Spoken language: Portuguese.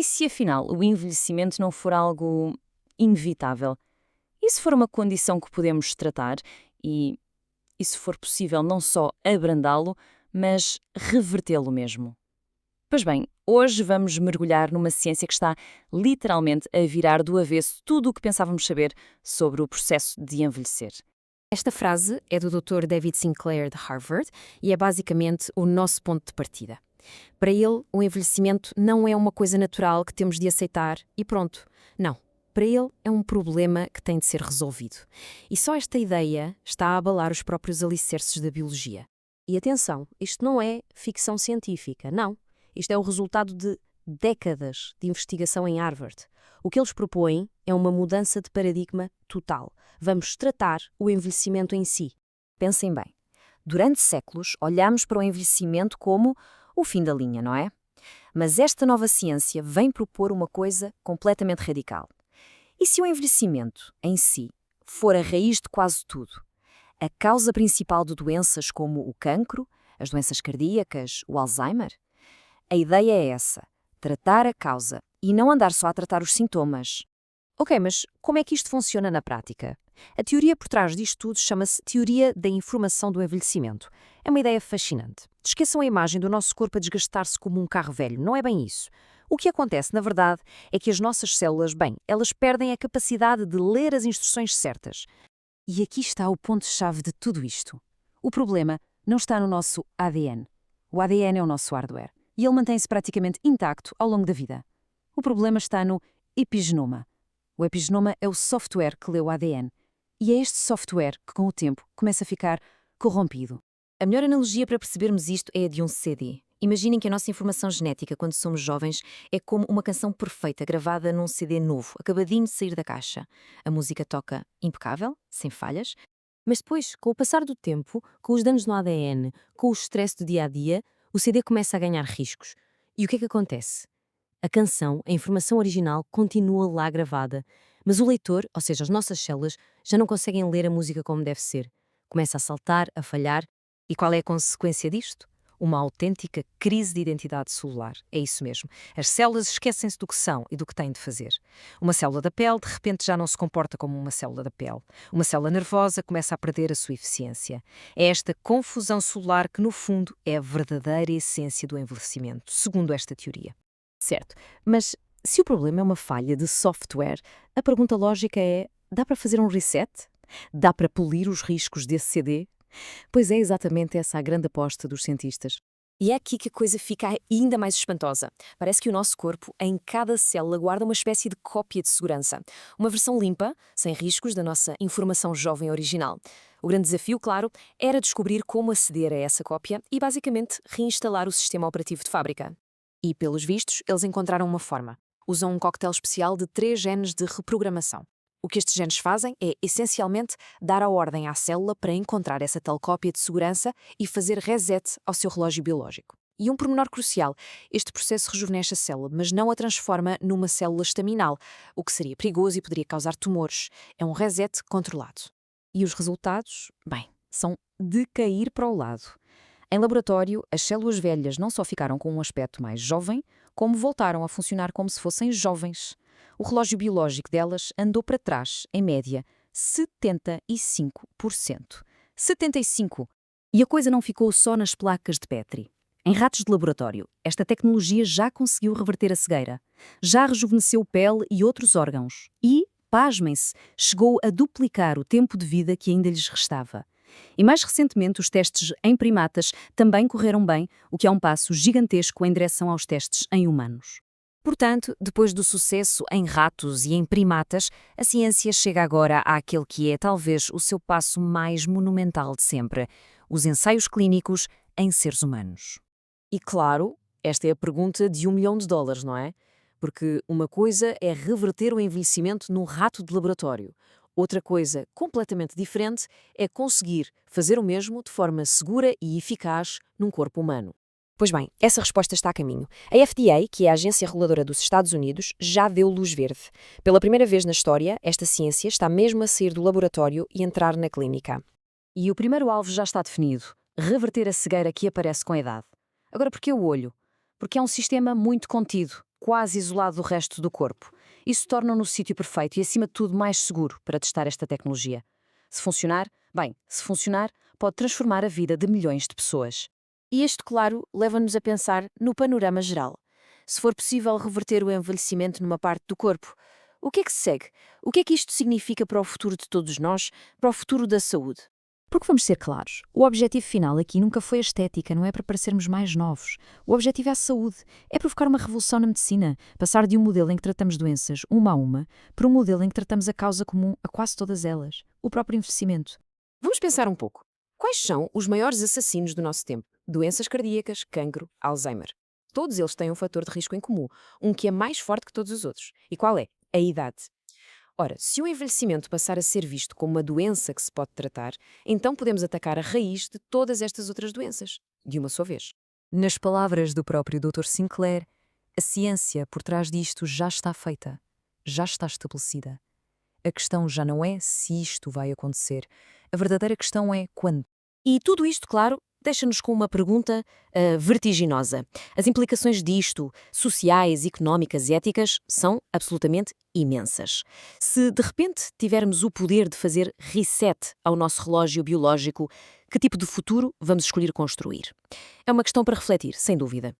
E se afinal o envelhecimento não for algo inevitável? E se for uma condição que podemos tratar e se for possível não só abrandá-lo, mas revertê-lo mesmo? Pois bem, hoje vamos mergulhar numa ciência que está literalmente a virar do avesso tudo o que pensávamos saber sobre o processo de envelhecer. Esta frase é do Dr. David Sinclair de Harvard e é basicamente o nosso ponto de partida. Para ele, o envelhecimento não é uma coisa natural que temos de aceitar e pronto. Não. Para ele, é um problema que tem de ser resolvido. E só esta ideia está a abalar os próprios alicerces da biologia. E atenção, isto não é ficção científica, não. Isto é o resultado de décadas de investigação em Harvard. O que eles propõem é uma mudança de paradigma total. Vamos tratar o envelhecimento em si. Pensem bem, durante séculos olhamos para o envelhecimento como o fim da linha, não é? Mas esta nova ciência vem propor uma coisa completamente radical. E se o envelhecimento, em si, for a raiz de quase tudo? A causa principal de doenças como o cancro, as doenças cardíacas, o Alzheimer? A ideia é essa, tratar a causa e não andar só a tratar os sintomas. Ok, mas como é que isto funciona na prática? A teoria por trás disto tudo chama-se Teoria da Informação do Envelhecimento. É uma ideia fascinante. Esqueçam a imagem do nosso corpo a desgastar-se como um carro velho, não é bem isso. O que acontece, na verdade, é que as nossas células, elas perdem a capacidade de ler as instruções certas. E aqui está o ponto-chave de tudo isto. O problema não está no nosso ADN. O ADN é o nosso hardware e ele mantém-se praticamente intacto ao longo da vida. O problema está no epigenoma. O epigenoma é o software que lê o ADN. E é este software que, com o tempo, começa a ficar corrompido. A melhor analogia para percebermos isto é a de um CD. Imaginem que a nossa informação genética, quando somos jovens, é como uma canção perfeita gravada num CD novo, acabadinho de sair da caixa. A música toca impecável, sem falhas, mas depois, com o passar do tempo, com os danos no ADN, com o estresse do dia-a-dia, o CD começa a ganhar riscos. E o que é que acontece? A canção, a informação original, continua lá gravada, mas o leitor, ou seja, as nossas células, já não conseguem ler a música como deve ser. Começa a saltar, a falhar. E qual é a consequência disto? Uma autêntica crise de identidade celular. É isso mesmo. As células esquecem-se do que são e do que têm de fazer. Uma célula da pele, de repente, já não se comporta como uma célula da pele. Uma célula nervosa começa a perder a sua eficiência. É esta confusão celular que, no fundo, é a verdadeira essência do envelhecimento, segundo esta teoria. Certo, mas se o problema é uma falha de software, a pergunta lógica é: dá para fazer um reset? Dá para polir os riscos desse CD? Pois é exatamente essa a grande aposta dos cientistas. E é aqui que a coisa fica ainda mais espantosa. Parece que o nosso corpo, em cada célula, guarda uma espécie de cópia de segurança. Uma versão limpa, sem riscos, da nossa informação jovem original. O grande desafio, claro, era descobrir como aceder a essa cópia e, basicamente, reinstalar o sistema operativo de fábrica. E, pelos vistos, eles encontraram uma forma. Usam um coquetel especial de 3 genes de reprogramação. O que estes genes fazem é, essencialmente, dar a ordem à célula para encontrar essa tal cópia de segurança e fazer reset ao seu relógio biológico. E um pormenor crucial, este processo rejuvenesce a célula, mas não a transforma numa célula estaminal, o que seria perigoso e poderia causar tumores. É um reset controlado. E os resultados, são de cair para o lado. Em laboratório, as células velhas não só ficaram com um aspecto mais jovem, como voltaram a funcionar como se fossem jovens. O relógio biológico delas andou para trás, em média, 75%. 75%! E a coisa não ficou só nas placas de Petri. Em ratos de laboratório, esta tecnologia já conseguiu reverter a cegueira. Já rejuvenesceu pele e outros órgãos. E, pasmem-se, chegou a duplicar o tempo de vida que ainda lhes restava. E mais recentemente, os testes em primatas também correram bem, o que é um passo gigantesco em direção aos testes em humanos. Portanto, depois do sucesso em ratos e em primatas, a ciência chega agora àquele que é talvez o seu passo mais monumental de sempre: os ensaios clínicos em seres humanos. E claro, esta é a pergunta de $1 milhão, não é? Porque uma coisa é reverter o envelhecimento num rato de laboratório. Outra coisa completamente diferente é conseguir fazer o mesmo de forma segura e eficaz num corpo humano. Pois bem, essa resposta está a caminho. A FDA, que é a agência reguladora dos Estados Unidos, já deu luz verde. Pela primeira vez na história, esta ciência está mesmo a sair do laboratório e entrar na clínica. E o primeiro alvo já está definido: reverter a cegueira que aparece com a idade. Agora, porquê o olho? Porque é um sistema muito contido. quase isolado do resto do corpo. Isso torna-o no sítio perfeito e, acima de tudo, mais seguro para testar esta tecnologia. Se funcionar, pode transformar a vida de milhões de pessoas. E este, claro, leva-nos a pensar no panorama geral. Se for possível reverter o envelhecimento numa parte do corpo, o que é que se segue? O que é que isto significa para o futuro de todos nós, para o futuro da saúde? Porque vamos ser claros, o objetivo final aqui nunca foi a estética, não é para parecermos mais novos. O objetivo é a saúde, é provocar uma revolução na medicina, passar de um modelo em que tratamos doenças uma a uma, para um modelo em que tratamos a causa comum a quase todas elas, o próprio envelhecimento. Vamos pensar um pouco. Quais são os maiores assassinos do nosso tempo? Doenças cardíacas, cancro, Alzheimer. Todos eles têm um fator de risco em comum, um que é mais forte que todos os outros. E qual é? A idade. Ora, se o envelhecimento passar a ser visto como uma doença que se pode tratar, então podemos atacar a raiz de todas estas outras doenças, de uma só vez. Nas palavras do próprio Dr. Sinclair, a ciência por trás disto já está feita, já está estabelecida. A questão já não é se isto vai acontecer, a verdadeira questão é quando. E tudo isto, claro, deixa-nos com uma pergunta vertiginosa. As implicações disto, sociais, económicas e éticas, são absolutamente imensas. Se de repente tivermos o poder de fazer reset ao nosso relógio biológico, que tipo de futuro vamos escolher construir? É uma questão para refletir, sem dúvida.